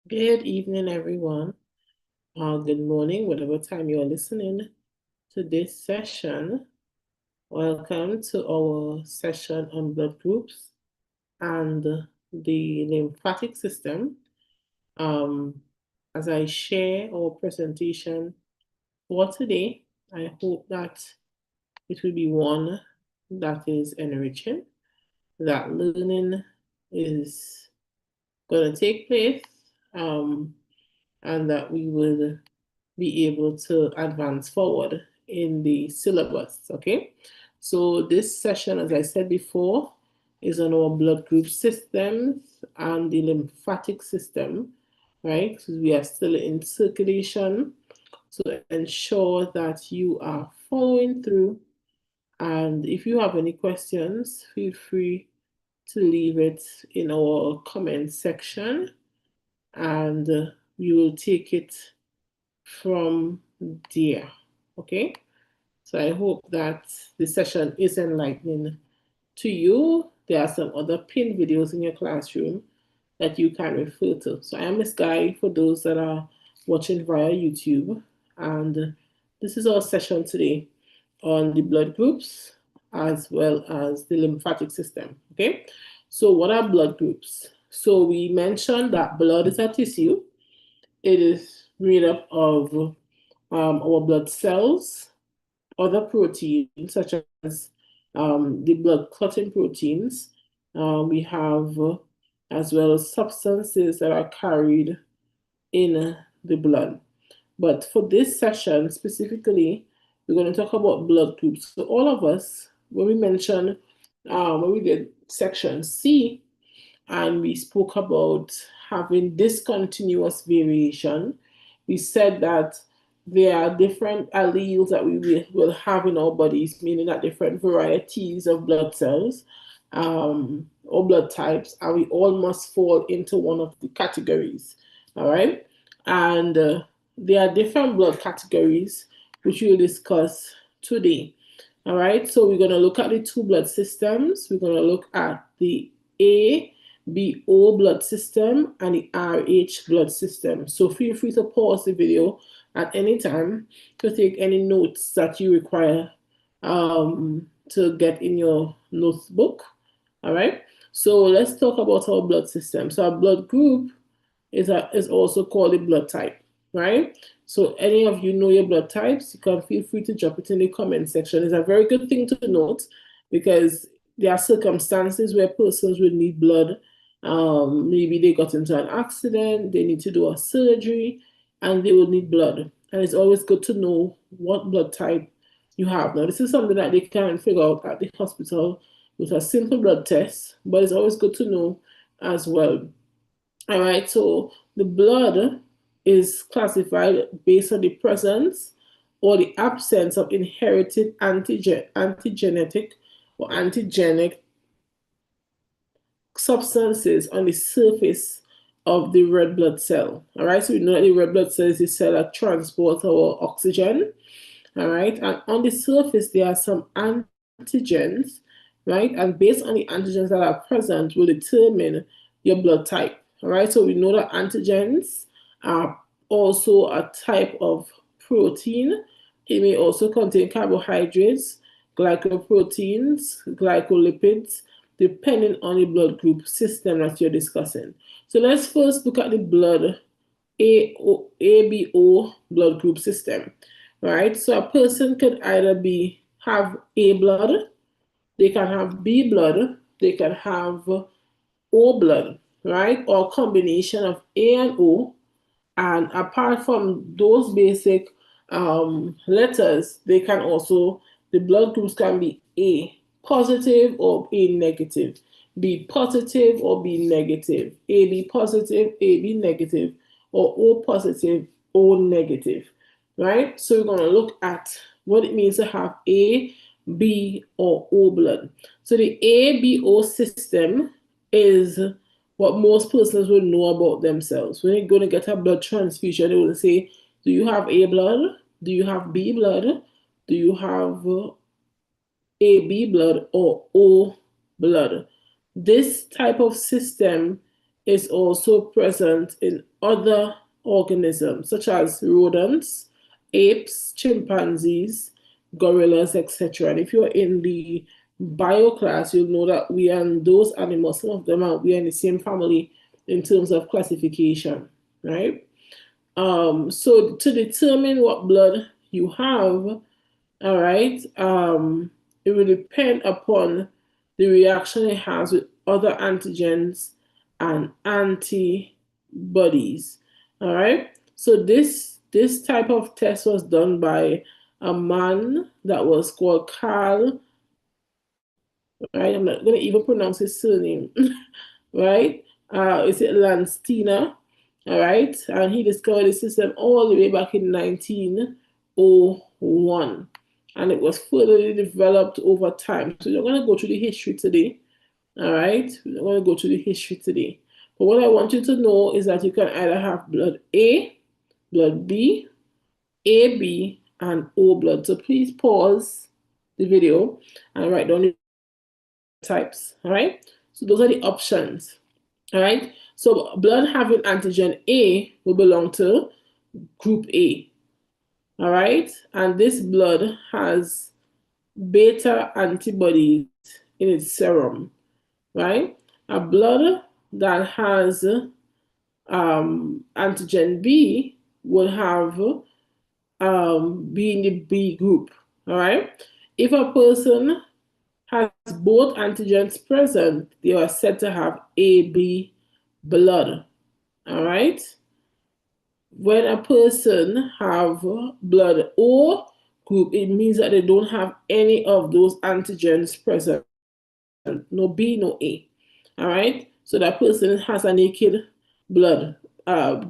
Good evening, everyone. Good morning, whatever time you're listening to this session. Welcome to our session on blood groups and the lymphatic system. As I share our presentation for today, I hope that it will be one that is enriching, that learning is going to take place, and that we will be able to advance forward in the syllabus, okay? So this session, as I said before, is on our blood group systems and the lymphatic system, right? So we are still in circulation. So ensure that you are following through. And if you have any questions, feel free to leave it in our comment section and we will take it from there. Okay, so I hope that the session is enlightening to you. There are some other pinned videos in your classroom that you can refer to. So I am Miss Guy for those that are watching via YouTube, and this is our session today on the blood groups as well as the lymphatic system. Okay, so what are blood groups? So we mentioned that blood is a tissue. It is made up of our blood cells, other proteins such as the blood clotting proteins. We have as well as substances that are carried in the blood. But for this session specifically, we're going to talk about blood groups. So all of us, when we mentioned, when we did section C, and we spoke about having discontinuous variation. We said that there are different alleles that we will have in our bodies, meaning that different varieties of blood cells or blood types, and we all must fall into one of the categories. All right. And there are different blood categories which we'll discuss today. All right. So we're going to look at the two blood systems. We're going to look at the A BO blood system and the RH blood system. So feel free to pause the video at any time to take any notes that you require to get in your notebook. All right. So let's talk about our blood system. So our blood group is also called a blood type, right? So any of you know your blood types, you can feel free to drop it in the comment section. It's a very good thing to note because there are circumstances where persons will need blood. Maybe they got into an accident, they need to do a surgery, and they will need blood. And it's always good to know what blood type you have. Now, this is something that they can figure out at the hospital with a simple blood test, but it's always good to know as well. All right, so the blood is classified based on the presence or the absence of inherited antigenic or antigenic substances on the surface of the red blood cell. All right, so we know that the red blood cell is the cell that transports our oxygen. All right, and on the surface, there are some antigens, right? And based on the antigens that are present, will determine your blood type. All right, so we know that antigens are also a type of protein. It may also contain carbohydrates, glycoproteins, glycolipids, depending on the blood group system that you're discussing. So let's first look at the blood ABO blood group system, right? So a person could either have A blood, they can have B blood, they can have O blood, right? Or a combination of A and O. And apart from those basic letters, they can also, the blood groups can be A positive or A negative, B positive or B negative, AB positive, AB negative, or O positive, O negative, right? So we're going to look at what it means to have A, B, or O blood. So the ABO system is what most persons will know about themselves. When they're going to get a blood transfusion, they will say, do you have A blood? Do you have B blood? Do you have AB blood or O blood? This type of system is also present in other organisms, such as rodents, apes, chimpanzees, gorillas, etc. And if you're in the bio class, you'll know that we are in those animals, some of them are we are in the same family in terms of classification, right? So to determine what blood you have, all right, it will depend upon the reaction it has with other antigens and antibodies. All right. So this type of test was done by a man that was called Carl. Right. I'm not going to even pronounce his surname. Right. Is it Lanstina? All right. And he discovered the system all the way back in 1901. And it was further developed over time. So you're going to go through the history today. All right. We're going to go through the history today. But what I want you to know is that you can either have blood A, blood B, AB, and O blood. So please pause the video and write down the types. All right. So those are the options. All right. So blood having antigen A will belong to group A. All right. And this blood has beta antibodies in its serum. Right. A blood that has antigen B will have be in the B group. All right. If a person has both antigens present, they are said to have AB blood. All right. When a person have blood O group, it means that they don't have any of those antigens present. No B, no A. All right. So that person has a naked blood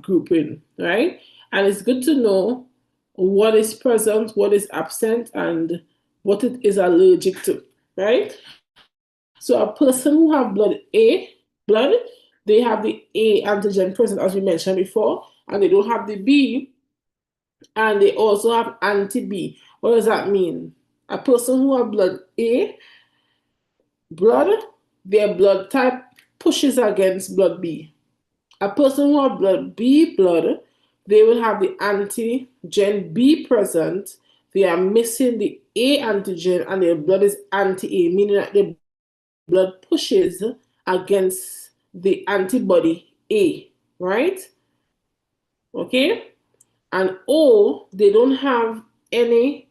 grouping, right? And it's good to know what is present, what is absent, and what it is allergic to, right? So a person who have blood, they have the A antigen present, as we mentioned before, and they don't have the B, and they also have anti-B. What does that mean? A person who have blood A, their blood type pushes against blood B. A person who have blood B blood, they will have the antigen B present. They are missing the A antigen, and their blood is anti-A, meaning that their blood pushes against the antibody A, right? Okay? And O, they don't have any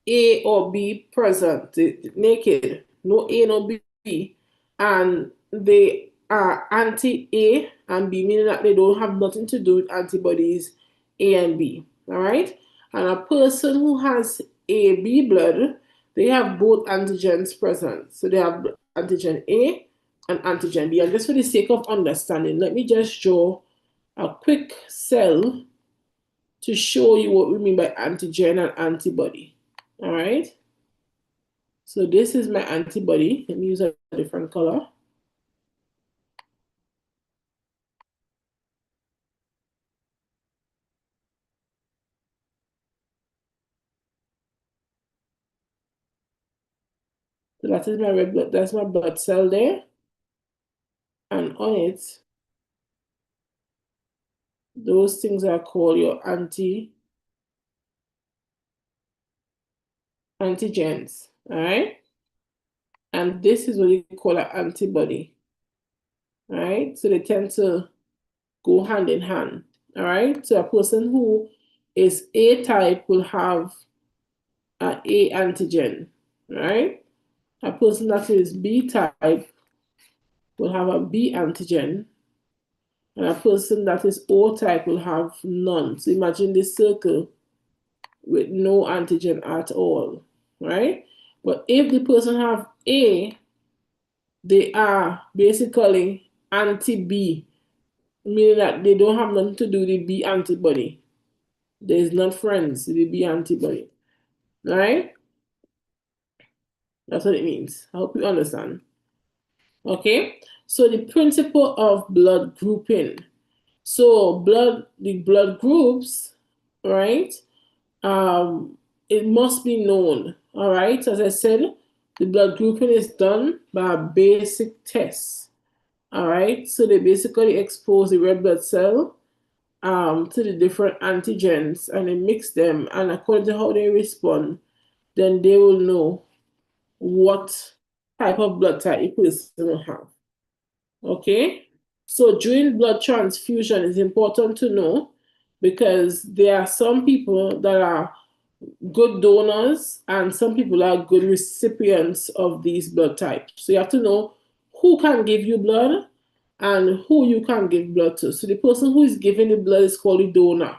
A or B present, naked, no A, no B, and they are anti-A and B, meaning that they don't have nothing to do with antibodies A and B, all right? And a person who has AB blood, they have both antigens present. So they have antigen A and antigen B. And just for the sake of understanding, let me just draw a quick cell to show you what we mean by antigen and antibody. All right. So this is my antibody. Let me use a different color. So that is my red blood. That's my blood cell there. And on it, those things are called your antigens. All right. And this is what you call an antibody. All right. So they tend to go hand in hand. All right. So a person who is A type will have an A antigen. Right. A person that is B type will have a B antigen, and a person that is O type will have none. So imagine this circle with no antigen at all, right? But if the person have A, they are basically anti-B, meaning that they don't have nothing to do with the B antibody. There's not friends with the B antibody, right? That's what it means. I hope you understand. Okay, so the principle of blood grouping. So the blood groups, right? It must be known, all right? As I said, the blood grouping is done by a basic test, All right, so they basically expose the red blood cell to the different antigens, and they mix them, and according to how they respond, then they will know what type of blood type a person will have. Okay, so during blood transfusion, it's important to know because there are some people that are good donors and some people are good recipients of these blood types. So you have to know who can give you blood and who you can give blood to. So the person who is giving the blood is called a donor.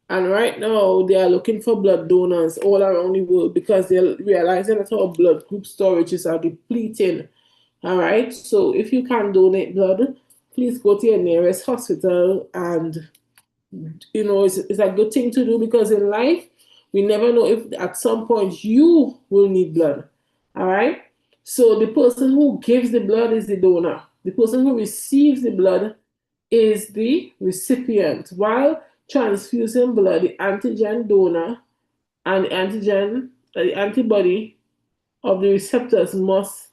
And right now they are looking for blood donors all around the world because they're realizing that our blood group storages are depleting. All right. So if you can donate blood, please go to your nearest hospital, and it's a good thing to do because in life we never know if at some point you will need blood. All right. So the person who gives the blood is the donor. The person who receives the blood is the recipient. While transfusing blood, the antigen donor and the antibody of the receptors must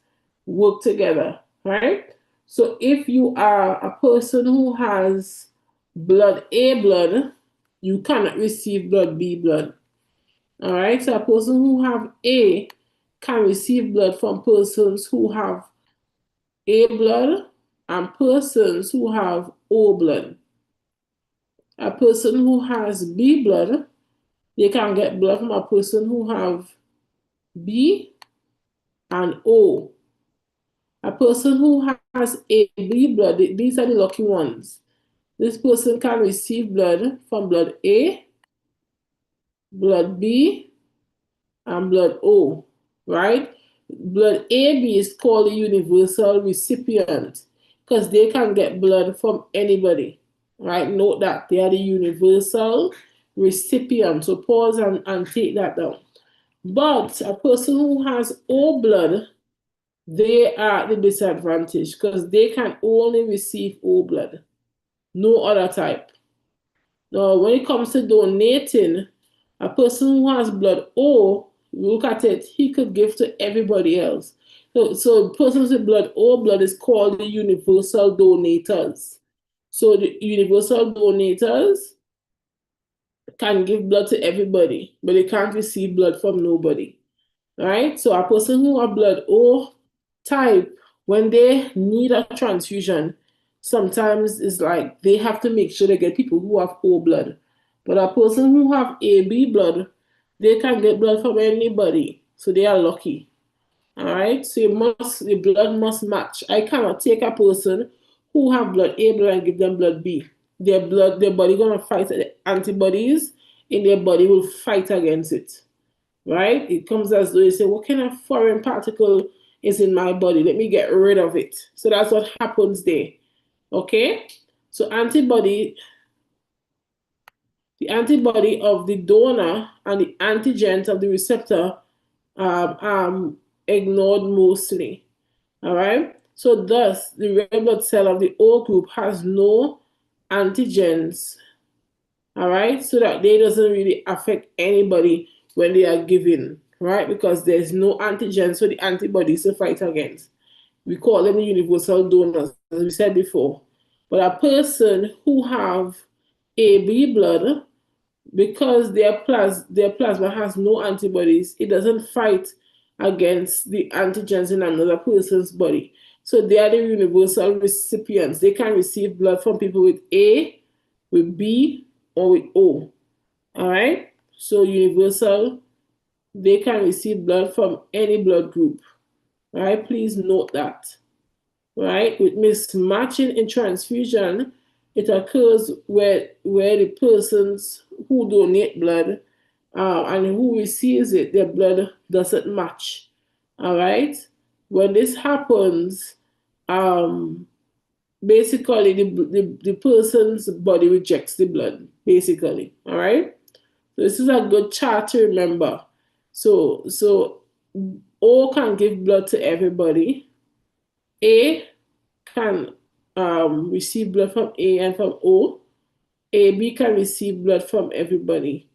work together, right? So if you are a person who has blood A blood, you cannot receive blood B blood. All right, so a person who have A can receive blood from persons who have A blood and persons who have O blood. A person who has B blood, they can get blood from a person who have B and O. A person who has AB blood, these are the lucky ones. This person can receive blood from blood A, blood B, and blood O, right? Blood AB is called a universal recipient because they can get blood from anybody, right? Note that they are the universal recipient. So pause and take that down. But a person who has O blood, they are at the disadvantage because they can only receive O blood, no other type. Now, when it comes to donating, a person who has blood O, look at it, he could give to everybody else. So persons with blood O blood is called the universal donators. So the universal donators can give blood to everybody, but they can't receive blood from nobody. Right? So a person who have blood O type, when they need a transfusion, sometimes it's like they have to make sure they get people who have O blood. But a person who have AB blood, they can get blood from anybody. So they are lucky. All right. So the blood must match. I cannot take a person who have blood A blood and give them blood B. Their body gonna fight the antibodies in their body will fight against it, right? It comes as though you say, what kind of foreign particle is in my body? Let me get rid of it. So that's what happens there. Okay? So the antibody of the donor and the antigens of the receptor ignored mostly. All right? So thus, the red blood cell of the O group has no antigens, all right, so that they doesn't really affect anybody when they are given, right? Because there's no antigens for the antibodies to fight against. We call them the universal donors, as we said before. But a person who have AB blood, because their plasma has no antibodies, it doesn't fight against the antigens in another person's body. So they are the universal recipients. They can receive blood from people with A, with B, or with O. All right? So universal, they can receive blood from any blood group. All right? Please note that. Right? With mismatching in transfusion, it occurs where the persons who donate blood and who receives it, their blood doesn't match. All right? When this happens, basically the person's body rejects the blood, basically. All right? So this is a good chart to remember. So O can give blood to everybody. A can receive blood from A and from O. AB can receive blood from everybody,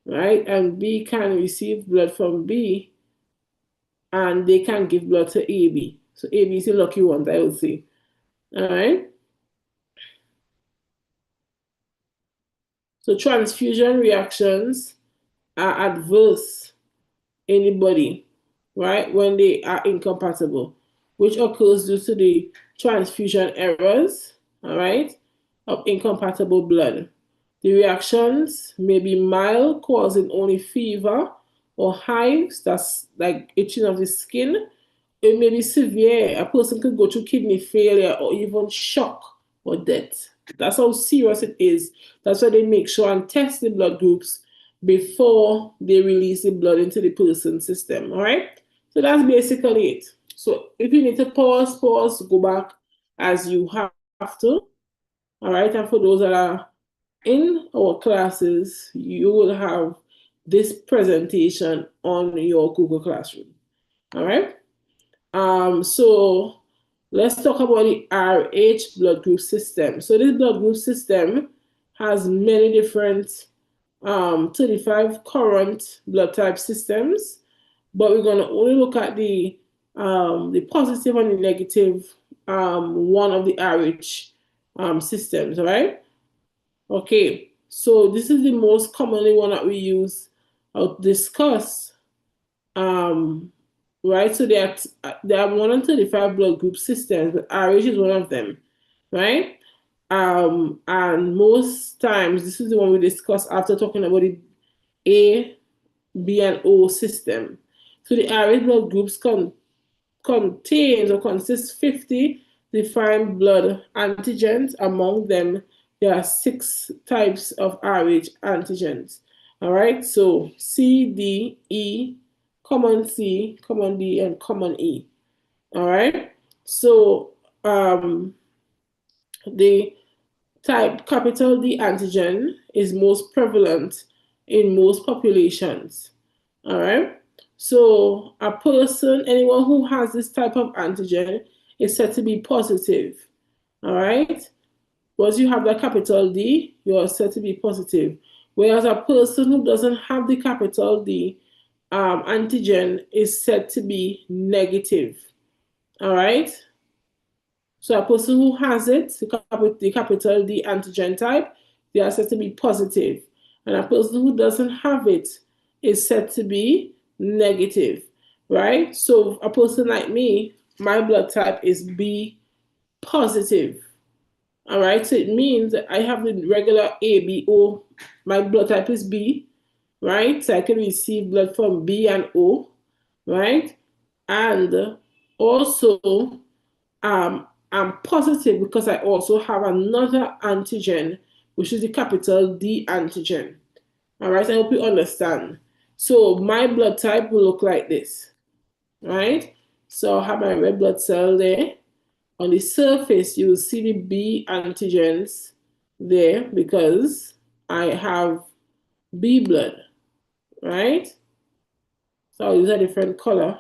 right? And B can receive blood from B, and they can give blood to AB. So AB is the lucky ones, I would say. All right. So transfusion reactions are adverse in the body, right, when they are incompatible, which occurs due to the transfusion errors, all right, of incompatible blood. The reactions may be mild, causing only fever or hives, that's like itching of the skin. It may be severe. A person could go through kidney failure or even shock or death. That's how serious it is. That's why they make sure and test the blood groups before they release the blood into the person's system. All right. So that's basically it. So if you need to pause, go back as you have to. All right. And for those that are in our classes, you will have this presentation on your Google Classroom. All right. So let's talk about the RH blood group system. So this blood group system has many different 35 current blood type systems, but we're going to only look at the positive and the negative one of the RH systems, all right? Okay, so this is the most commonly one that we use or discuss, right? So there are 135 blood group systems, but RH is one of them, right? And most times this is the one we discuss after talking about the A, B, and O system. So the RH blood groups contains or consists 50 defined blood antigens. Among them, there are 6 types of RH antigens. All right, so C, D, E, common C, common D, and common E. All right, so the type capital D antigen is most prevalent in most populations. All right. So a person, anyone who has this type of antigen is said to be positive. All right. Once you have the capital D, you are said to be positive. Whereas a person who doesn't have the capital D antigen is said to be negative. All right. So a person who has it, the capital D antigen type, they are said to be positive. And a person who doesn't have it is said to be negative, right? So a person like me, my blood type is B positive. All right, so it means that I have the regular ABO. My blood type is B, right? So I can receive blood from B and O, right? And also, I'm positive because I also have another antigen, which is the capital D antigen. All right, I hope you understand. So my blood type will look like this, right? So I have my red blood cell there. On the surface, you will see the B antigens there because I have B blood, right? So I'll use a different color.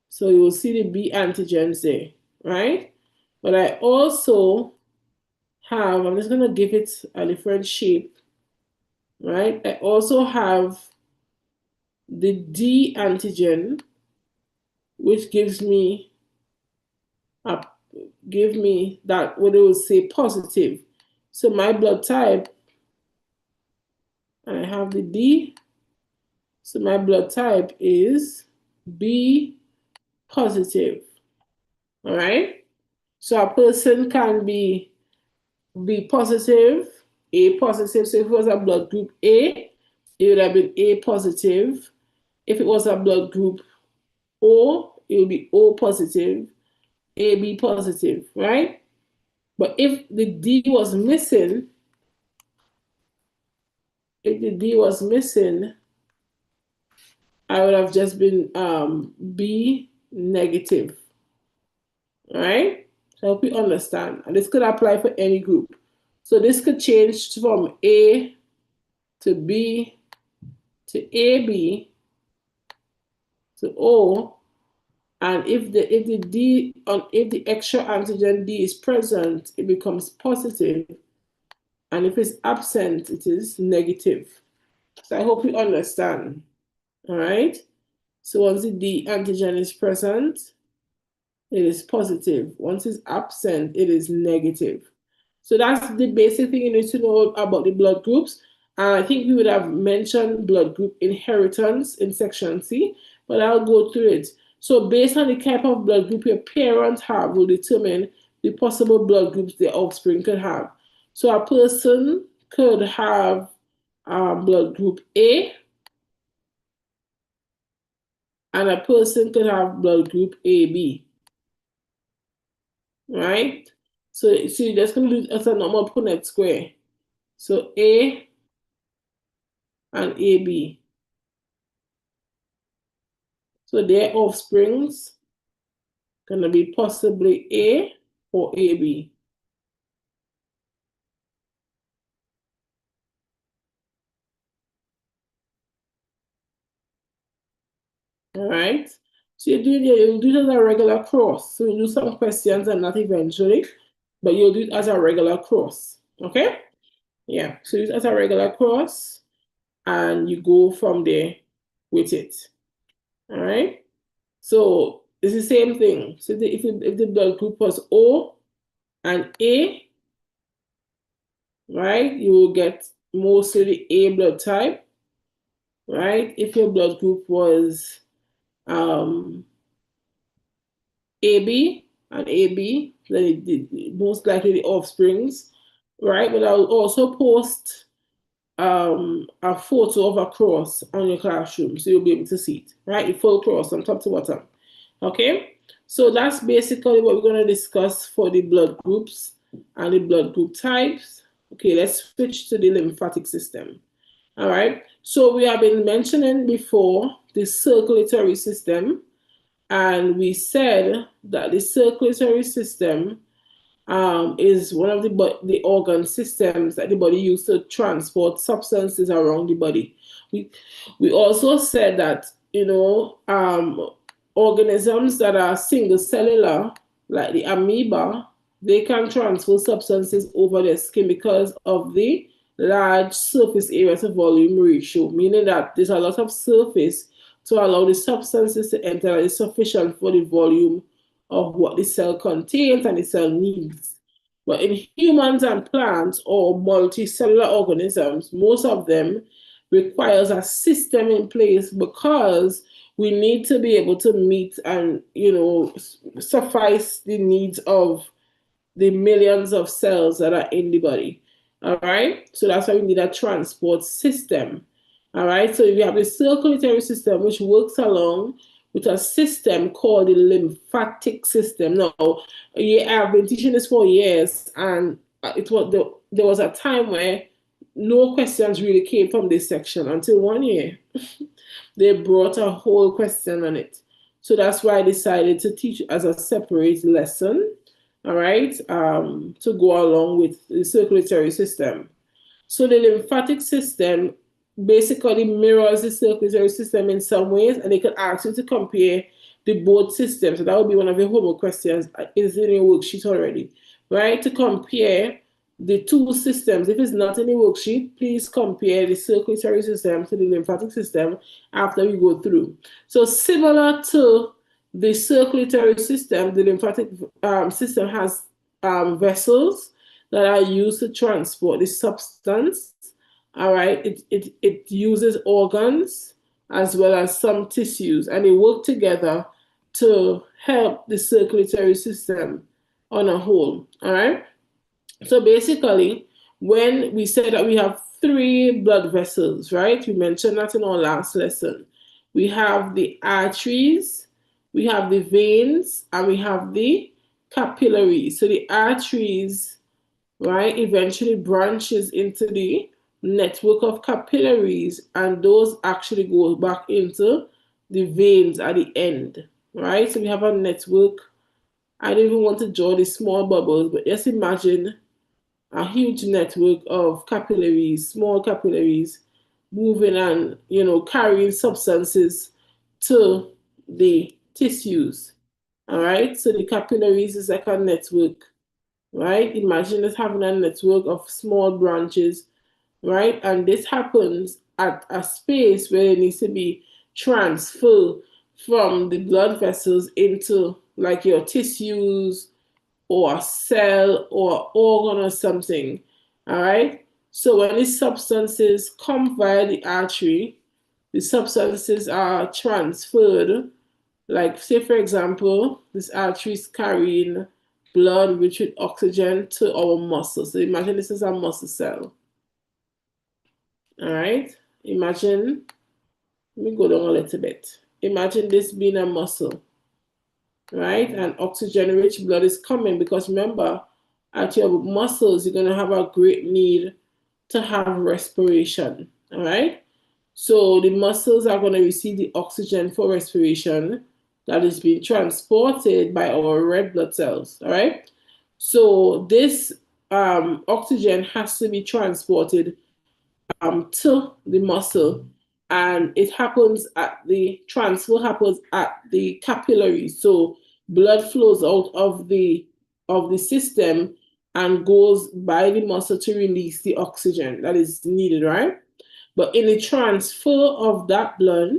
So you will see the B antigens there, right? But I also have, I'm just going to give it a different shape, right? I also have the D antigen, which gives me that what it will say positive. So my blood type, I have the D, so my blood type is B positive. All right. So a person can be positive, A positive. So if it was a blood group A, it would have been A positive. If it was a blood group O, it would be O positive, AB positive, right? But if the D was missing, I would have just been B negative, right? So I hope you understand. And this could apply for any group. So this could change from A to B to AB to O, and if the extra antigen D is present, it becomes positive, and if it's absent, it is negative. So I hope you understand. All right. So once the D antigen is present, it is positive. Once it's absent, it is negative. So that's the basic thing you need to know about the blood groups. I think we would have mentioned blood group inheritance in section C, but I'll go through it. So based on the type of blood group your parents have will determine the possible blood groups their offspring could have. So a person could have blood group A, and a person could have blood group AB, right? So you're just going to do it as a normal Punnett square. So A and AB. So their offsprings going to be possibly A or AB. All right. So you'll do it as a regular cross. So you do some questions and not eventually, but you'll do it as a regular cross. Okay? Yeah. So it's as a regular cross and you go from there with it. All right. So it's the same thing. So if the blood group was O and A, right, you will get mostly the A blood type, right? If your blood group was AB and AB, then most likely the offsprings, right? But I'll also post a photo of a cross on your classroom so you'll be able to see it, right? A full cross from top to bottom. Okay, so that's basically what we're going to discuss for the blood groups and the blood group types. Okay, let's switch to the lymphatic system. All right, so we have been mentioning before the circulatory system, and we said that the circulatory system is one of the organ systems that the body uses to transport substances around the body. We also said that, organisms that are single cellular, like the amoeba, they can transfer substances over their skin because of the large surface area to volume ratio, meaning that there's a lot of surface to allow the substances to enter that is sufficient for the volume of what the cell contains and the cell needs. But in humans and plants or multicellular organisms, most of them requires a system in place because we need to be able to meet and suffice the needs of the millions of cells that are in the body. All right, so that's why we need a transport system. All right, so we have the circulatory system which works along with a system called the lymphatic system. Now, yeah, I've been teaching this for years, and there was a time where no questions really came from this section until one year. They brought a whole question on it. So that's why I decided to teach as a separate lesson, all right, to go along with the circulatory system. So the lymphatic system basically mirrors the circulatory system in some ways, and they could ask you to compare the both systems. So that would be one of your homework questions. Is in your worksheet already, right? To compare the two systems. If it's not in the worksheet, please compare the circulatory system to the lymphatic system after we go through. So similar to the circulatory system, the lymphatic system has vessels that are used to transport the substance. All right, it uses organs as well as some tissues, and they work together to help the circulatory system on a whole. All right. So basically, when we said that we have three blood vessels, right? We mentioned that in our last lesson. We have the arteries, we have the veins, and we have the capillaries. So the arteries, right, eventually branches into the network of capillaries, and those actually go back into the veins at the end, right? So we have a network. I don't even want to draw the small bubbles, but just imagine a huge network of capillaries, small capillaries, moving and carrying substances to the tissues. All right, so the capillaries is like a network, right? Imagine us having a network of small branches, right? And this happens at a space where it needs to be transfer from the blood vessels into like your tissues or a cell or organ or something. All right. So when these substances come via the artery, the substances are transferred. Like, say, for example, this artery is carrying blood rich with oxygen to our muscles. So imagine this is a muscle cell. All right. Imagine, let me go down a little bit. Imagine this being a muscle, right? And oxygen-rich blood is coming because remember, at your muscles, you're going to have a great need to have respiration, all right? So the muscles are going to receive the oxygen for respiration that is being transported by our red blood cells, all right? So this oxygen has to be transported to the muscle, and it happens at the transfer happens at the capillaries. So blood flows out of the system and goes by the muscle to release the oxygen that is needed, right? But in the transfer of that blood,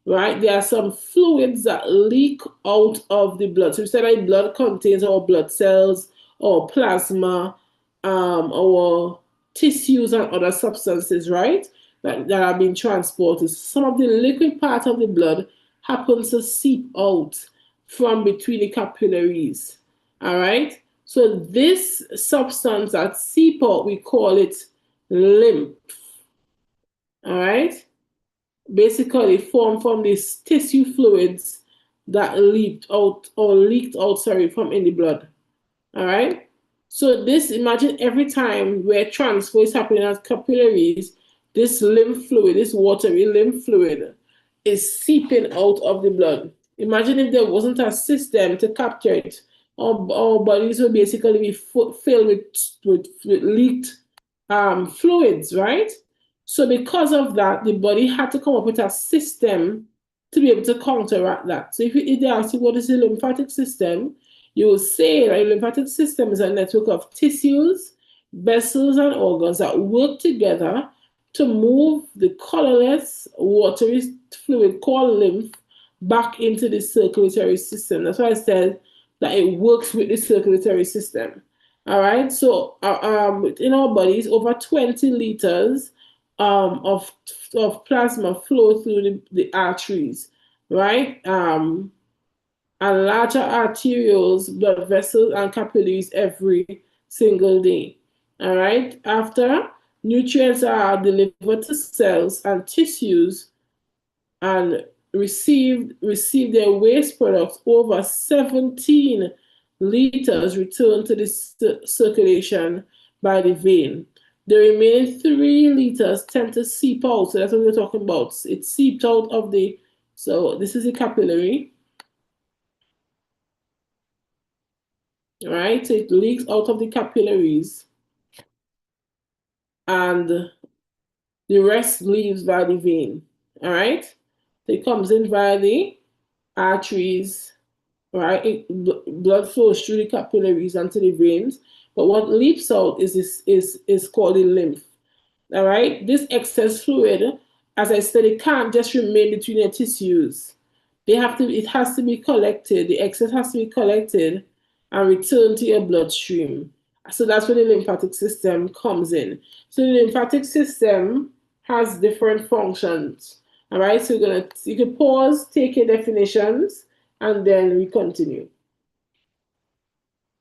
right, there are some fluids that leak out of the blood. So we said that blood contains our blood cells, our plasma, our tissues and other substances, right, that are being transported. Some of the liquid part of the blood happens to seep out from between the capillaries. All right. So this substance that seep out, we call it lymph. All right. Basically formed from these tissue fluids that leaked out, sorry, from in the blood. All right. So this, imagine every time where transfer is happening at capillaries, this lymph fluid, this watery lymph fluid, is seeping out of the blood. Imagine if there wasn't a system to capture it. Our bodies would basically be filled with leaked fluids, right? So because of that, the body had to come up with a system to be able to counteract that. So if they ask you what is the lymphatic system, you will say that the lymphatic system is a network of tissues, vessels, and organs that work together to move the colorless, watery fluid called lymph back into the circulatory system. That's why I said that it works with the circulatory system. All right. So in our bodies, over 20 liters of plasma flow through the arteries, right? And larger arterioles, blood vessels, and capillaries every single day. All right. After nutrients are delivered to cells and tissues and receive their waste products, over 17 liters return to the circulation by the vein. The remaining 3 liters tend to seep out. So that's what we're talking about. It seeps out of the, so this is the capillary, right? So it leaks out of the capillaries and the rest leaves via the vein, all right? So it comes in via the arteries, right? Blood flows through the capillaries and to the veins, but what leaks out is called the lymph. All right, this excess fluid, as I said, it can't just remain between your tissues. It has to be collected. The excess has to be collected and returned to your bloodstream. So that's where the lymphatic system comes in. So the lymphatic system has different functions. All right, so you can pause, take your definitions, and then we continue.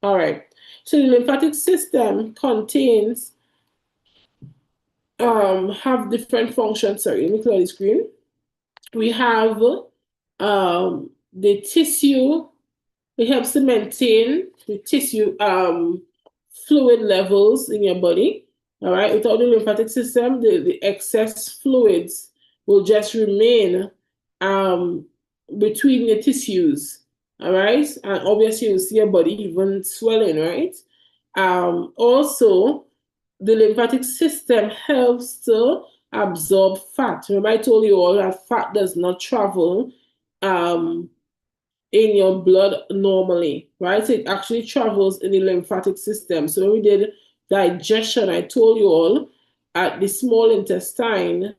All right, so the lymphatic system contains have different functions. Sorry, let me clear the screen. We have the tissue. It helps to maintain the tissue fluid levels in your body. All right, without the lymphatic system, the excess fluids will just remain between the tissues. All right, and obviously you'll see your body even swelling, right? Also, the lymphatic system helps to absorb fat. Remember, I told you all that fat does not travel in your blood normally, right? So it actually travels in the lymphatic system. So when we did digestion, I told you all at the small intestine,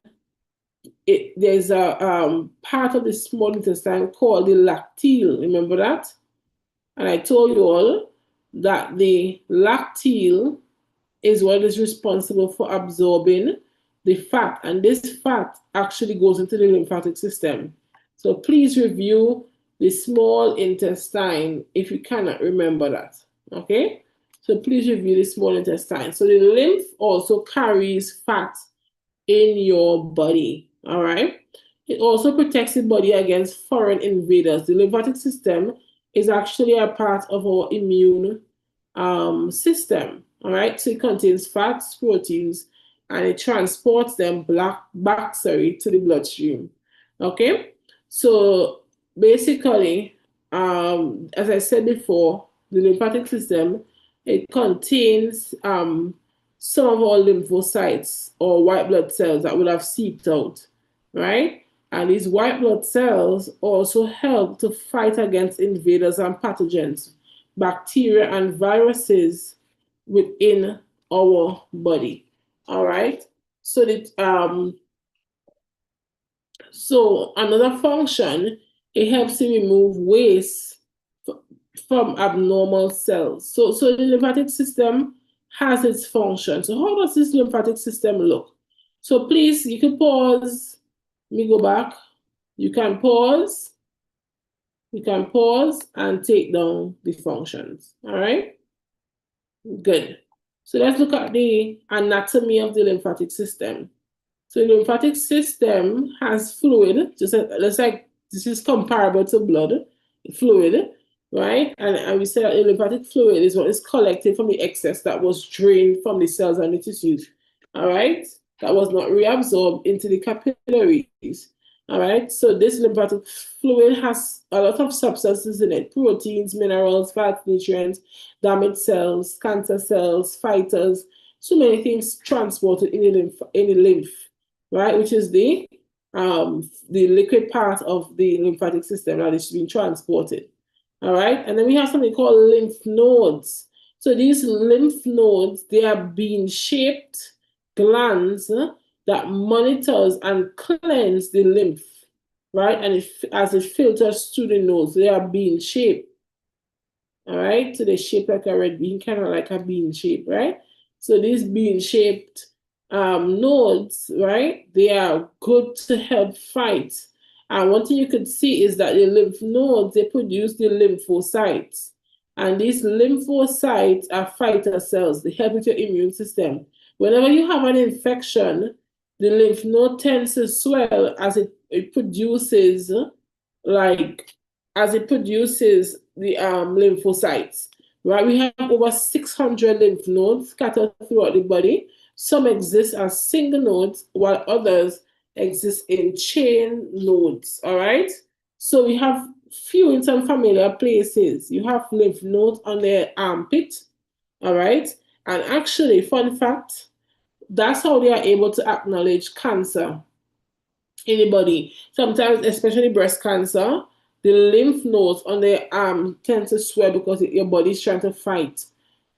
there's a part of the small intestine called the lacteal. Remember that? And I told you all that the lacteal is what is responsible for absorbing the fat, and this fat actually goes into the lymphatic system. So please review the small intestine if you cannot remember that. Okay? So please review the small intestine. So the lymph also carries fat in your body. All right. It also protects the body against foreign invaders. The lymphatic system is actually a part of our immune system. All right. So it contains fats, proteins, and it transports them back to the bloodstream. Okay. So basically, as I said before, the lymphatic system, it contains some of our lymphocytes or white blood cells that would have seeped out, right? And these white blood cells also help to fight against invaders and pathogens, bacteria and viruses within our body. All right. So another function, it helps to remove waste from abnormal cells. So the lymphatic system has its function. So how does this lymphatic system look? So please, you can pause. Let me go back. You can pause. You can pause and take down the functions. All right. Good. So let's look at the anatomy of the lymphatic system. So the lymphatic system has fluid, just like this is comparable to blood fluid, right? And we said that the lymphatic fluid is what is collected from the excess that was drained from the cells and the tissues, all right? That was not reabsorbed into the capillaries, all right? So this lymphatic fluid has a lot of substances in it: proteins, minerals, fats, nutrients, damaged cells, cancer cells, fighters, so many things transported in the lymph, right? Which is the liquid part of the lymphatic system that is being transported. All right. And then we have something called lymph nodes. So these lymph nodes, they are bean shaped glands that monitors and cleanse the lymph, right? And as it filters through the nodes, they are bean shaped. All right. So they're shaped like a red bean, kind of like a bean shape, right? So these bean shaped nodes, right? They are good to help fight. And one thing you could see is that the lymph nodes, they produce the lymphocytes. And these lymphocytes are fighter cells. They help with your immune system. Whenever you have an infection, the lymph node tends to swell as it produces the lymphocytes. Right? We have over 600 lymph nodes scattered throughout the body. Some exist as single nodes, while others exist in chain nodes. All right. So we have few in some familiar places. You have lymph nodes on the armpit. All right. And actually, fun fact, that's how they are able to acknowledge cancer in the body. Sometimes, especially breast cancer, the lymph nodes on the arm tend to swell because your body is trying to fight,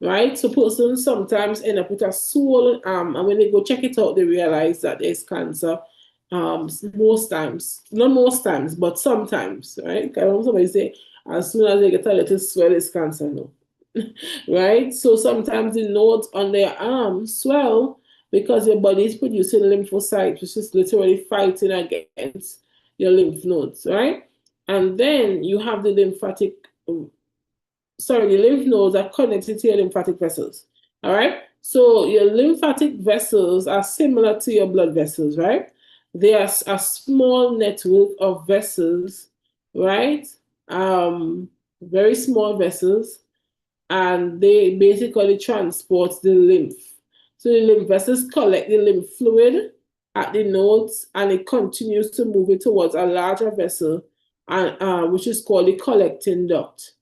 right? So persons sometimes end up with a swollen arm, and when they go check it out, they realize that there's cancer. Most times, not most times, but sometimes, right? I don't somebody say as soon as they get a little swell, it's cancer. No, right? So sometimes the nodes on their arm swell because your body is producing lymphocytes, which is literally fighting against your lymph nodes, right? And then you have the lymph nodes are connected to your lymphatic vessels, all right? So your lymphatic vessels are similar to your blood vessels, right? They are a small network of vessels, right? Very small vessels, and they basically transport the lymph. So the lymph vessels collect the lymph fluid at the nodes, and it continues to move it towards a larger vessel, and which is called the collecting duct.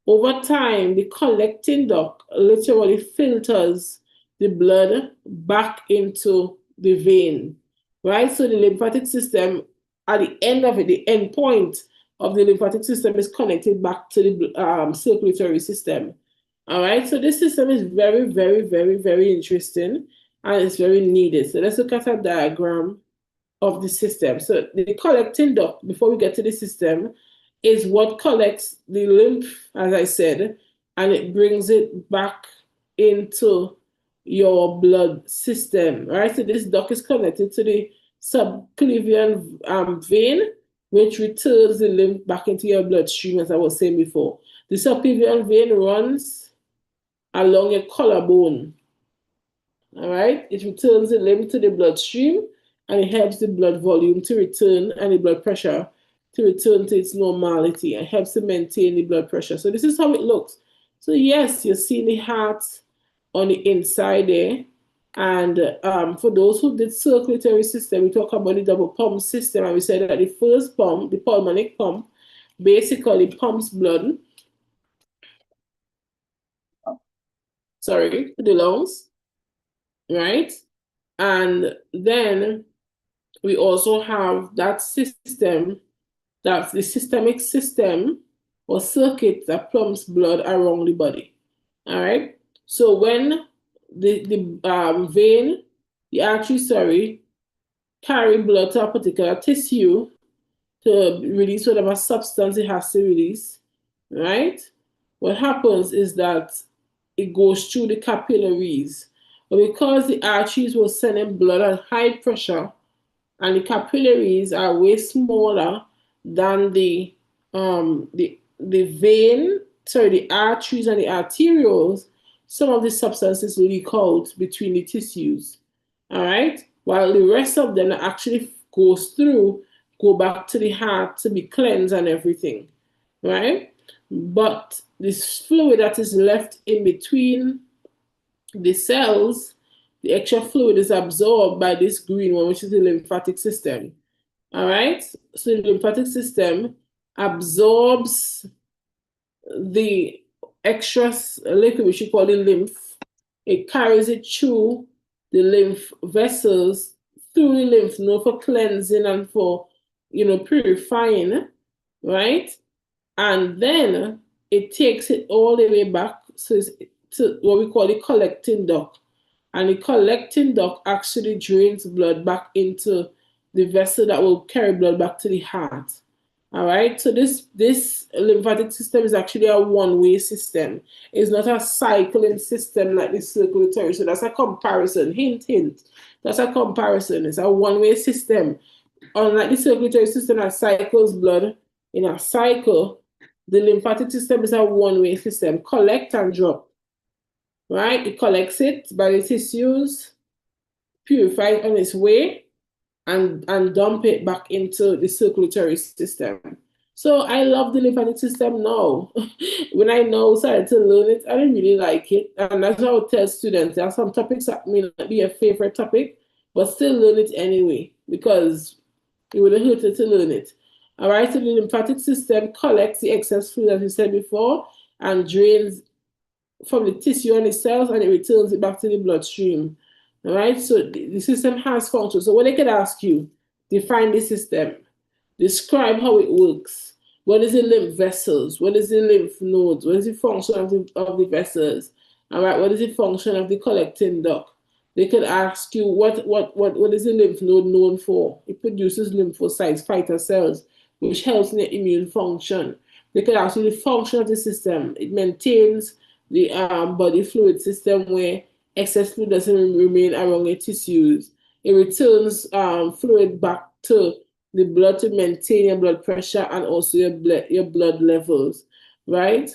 Over time, the collecting duct literally filters the blood back into the vein, right? So the lymphatic system, at the end of it, the end point of the lymphatic system is connected back to the circulatory system. All right, so this system is very, very, very, very interesting, and it's very needed. So let's look at a diagram of the system. So the collecting duct, before we get to the system, is what collects the lymph, as I said, and it brings it back into your blood system. All right, so this duct is connected to the subclavian vein, which returns the lymph back into your bloodstream, as I was saying before. The subclavian vein runs along your collarbone. All right, it returns the lymph to the bloodstream, and it helps the blood volume to return and the blood pressure to return to its normality, and helps to maintain the blood pressure. So this is how it looks. So yes, you see the heart on the inside there. And for those who did circulatory system, we talk about the double pump system, and we said that the first pump, the pulmonic pump, basically pumps blood, to the lungs, right? And then we also have that system, that's the systemic system or circuit that pumps blood around the body. All right. So when the vein, the artery, carry blood to a particular tissue to release whatever substance it has to release, right? What happens is that it goes through the capillaries. But because the arteries were sending blood at high pressure, and the capillaries are way smaller than the vein, the arteries and the arterioles, some of the substances leak out between the tissues. All right, while the rest of them actually goes through, go back to the heart to be cleansed and everything, right? But this fluid that is left in between the cells, the extra fluid is absorbed by this green one, which is the lymphatic system. All right, so the lymphatic system absorbs the extra liquid, which we call the lymph. It carries it through the lymph vessels, through the lymph node for cleansing and for, purifying, right? And then it takes it all the way back to what we call the collecting duct. And the collecting duct actually drains blood back into the vessel that will carry blood back to the heart. All right, so this lymphatic system is actually a one-way system. It's not a cycling system like the circulatory. So that's a comparison. Hint, hint. That's a comparison. It's a one-way system. Unlike the circulatory system that cycles blood in a cycle, the lymphatic system is a one-way system. Collect and drop. Right? It collects it by the tissues, purify it on its way, and dump it back into the circulatory system. So I love the lymphatic system now. When I started to learn it, I didn't really like it. And that's what I would tell students. There are some topics that may not be a favorite topic, but still learn it anyway, because it would have hurt to learn it. All right, so the lymphatic system collects the excess fluid, as we said before, and drains from the tissue and the cells, and it returns it back to the bloodstream. All right, so the system has functions. So when they could ask you, define the system, describe how it works. What is the lymph vessels? What is the lymph nodes? What is the function of the vessels? All right, what is the function of the collecting duct? They could ask you, what is the lymph node known for? It produces lymphocytes, fighter cells, which helps in the immune function. They could ask you the function of the system. It maintains the body fluid system where excess fluid doesn't remain around your tissues. It returns fluid back to the blood to maintain your blood pressure and also your blood levels, right?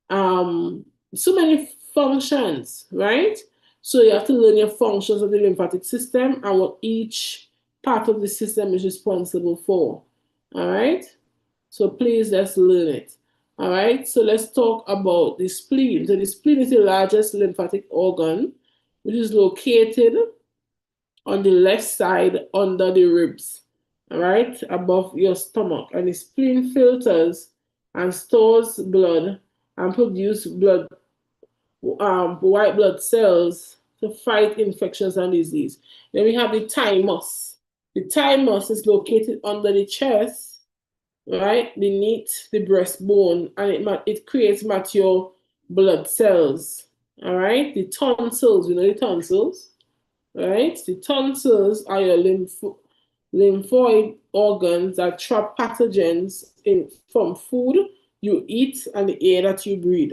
So many functions, right? So you have to learn your functions of the lymphatic system and what each part of the system is responsible for, all right? So please, let's learn it. All right, so let's talk about the spleen. So the spleen is the largest lymphatic organ, which is located on the left side under the ribs, all right, above your stomach. And the spleen filters and stores blood and produce white blood cells to fight infections and disease. Then we have the thymus. The thymus is located under the chest, right, beneath the breastbone, and it creates mature blood cells. All right, the tonsils, the tonsils, right? The tonsils are your lymphoid organs that trap pathogens from food you eat and the air that you breathe.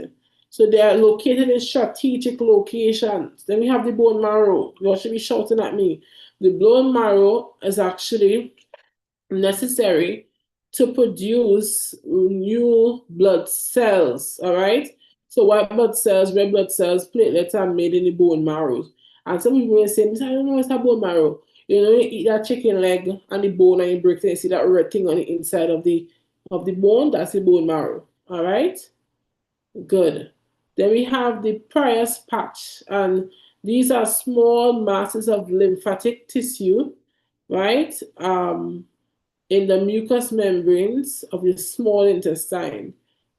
So they are located in strategic locations. Then we have the bone marrow. You all should be shouting at me. The bone marrow is actually necessary to produce new blood cells, all right? So white blood cells, red blood cells, platelets are made in the bone marrow. And some people will say, I don't know what's a bone marrow. You know, you eat that chicken leg and the bone and you break it, you see that red thing on the inside of the bone, that's the bone marrow. All right? Good. Then we have the Prius patch, and these are small masses of lymphatic tissue, right? In the mucous membranes of the small intestine.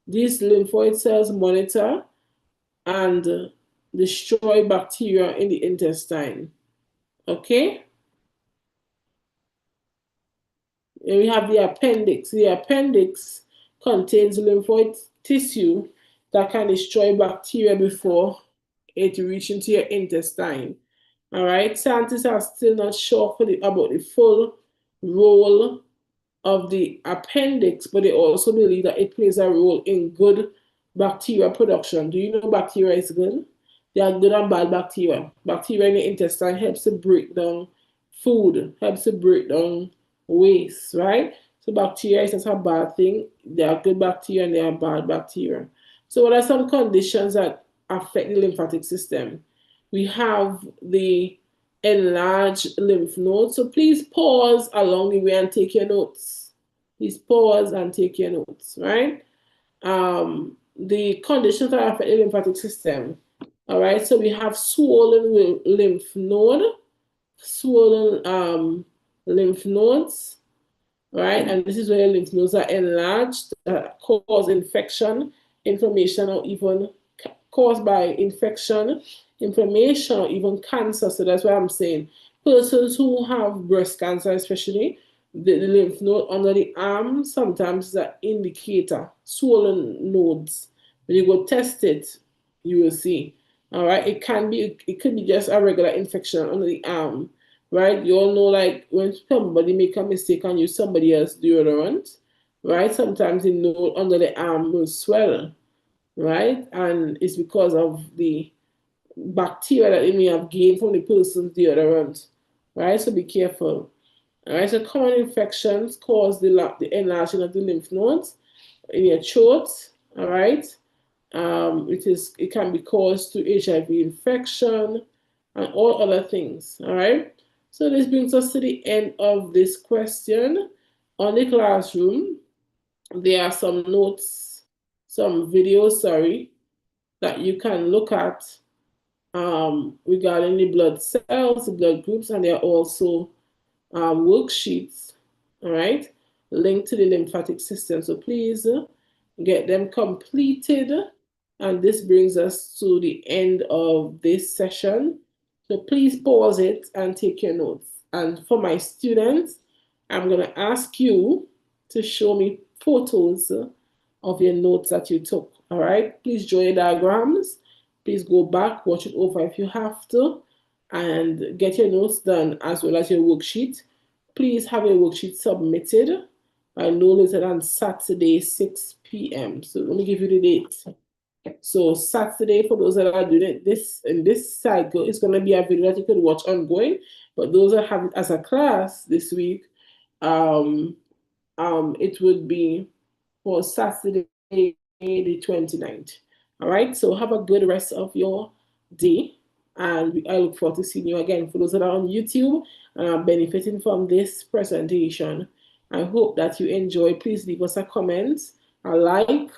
These lymphoid cells monitor and destroy bacteria in the intestine. Okay? And we have the appendix. The appendix contains lymphoid tissue that can destroy bacteria before it reaches into your intestine. All right, scientists are still not sure about the full role of the appendix, but they also believe that it plays a role in good bacteria production. Do you know bacteria is good? There are good and bad bacteria. Bacteria in the intestine helps to break down food, helps to break down waste, right? So bacteria is not a bad thing. There are good bacteria and there are bad bacteria. So what are some conditions that affect the lymphatic system? We have the enlarged lymph nodes. So please pause along the way and take your notes. Please pause and take your notes, right? The conditions that affect the lymphatic system. All right, so we have swollen lymph node, swollen lymph nodes, right? And this is where lymph nodes are enlarged, cause infection, inflammation, or even caused by infection, inflammation, or even cancer. So that's why I'm saying persons who have breast cancer, especially the lymph node under the arm, sometimes is an indicator, swollen nodes. When you go test it, you will see. All right, it could be just a regular infection under the arm, right? You all know, like when somebody make a mistake and use somebody else's deodorant, right? Sometimes the node under the arm will swell, right? And it's because of the bacteria that they may have gained from the person's deodorant, right? So be careful. All right, so common infections cause the enlarging of the lymph nodes in your throat, all right? It can be caused to HIV infection and all other things, all right? So this brings us to the end of this question. On the classroom, there are some notes, some videos, sorry, that you can look at regarding the blood cells, the blood groups, and there are also worksheets, all right, linked to the lymphatic system. So please get them completed. And this brings us to the end of this session. So please pause it and take your notes. And for my students, I'm going to ask you to show me photos of your notes that you took. All right, please draw your diagrams. Please go back, watch it over if you have to, and get your notes done as well as your worksheet. Please have your worksheet submitted by no later than Saturday, 6 p.m. So let me give you the date. So Saturday, for those that are doing it in this cycle, it's going to be a video that you can watch ongoing. But those that have it as a class this week, it would be for Saturday, the 29th. All right, so have a good rest of your day, and I look forward to seeing you again. For those that are on YouTube and are benefiting from this presentation, I hope that you enjoy. Please leave us a comment, a like,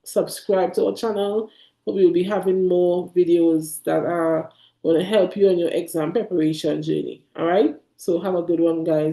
subscribe to our channel. We will be having more videos that are going to help you on your exam preparation journey. All right, so have a good one, guys.